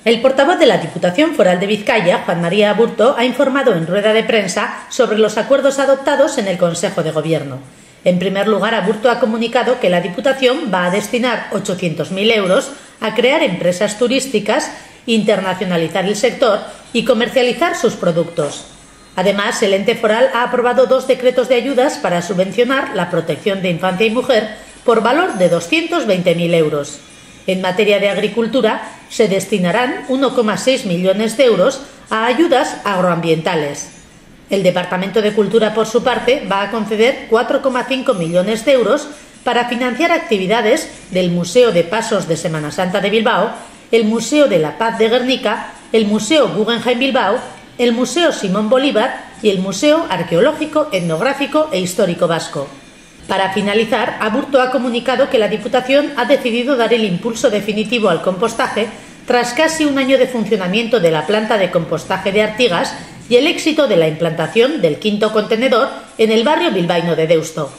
El portavoz de la Diputación Foral de Vizcaya, Juan María Aburto, ha informado en rueda de prensa sobre los acuerdos adoptados en el Consejo de Gobierno. En primer lugar, Aburto ha comunicado que la Diputación va a destinar 800.000 euros a crear empresas turísticas, internacionalizar el sector y comercializar sus productos. Además, el ente foral ha aprobado 2 decretos de ayudas para subvencionar la protección de infancia y mujer por valor de 220.000 euros. En materia de agricultura, se destinarán 1,6 millones de euros a ayudas agroambientales. El Departamento de Cultura, por su parte, va a conceder 4,5 millones de euros para financiar actividades del Museo de Pasos de Semana Santa de Bilbao, el Museo de la Paz de Guernica, el Museo Guggenheim Bilbao, el Museo Simón Bolívar y el Museo Arqueológico, Etnográfico e Histórico Vasco. Para finalizar, Aburto ha comunicado que la Diputación ha decidido dar el impulso definitivo al compostaje tras casi un año de funcionamiento de la planta de compostaje de Artigas y el éxito de la implantación del 5.º contenedor en el barrio bilbaíno de Deusto.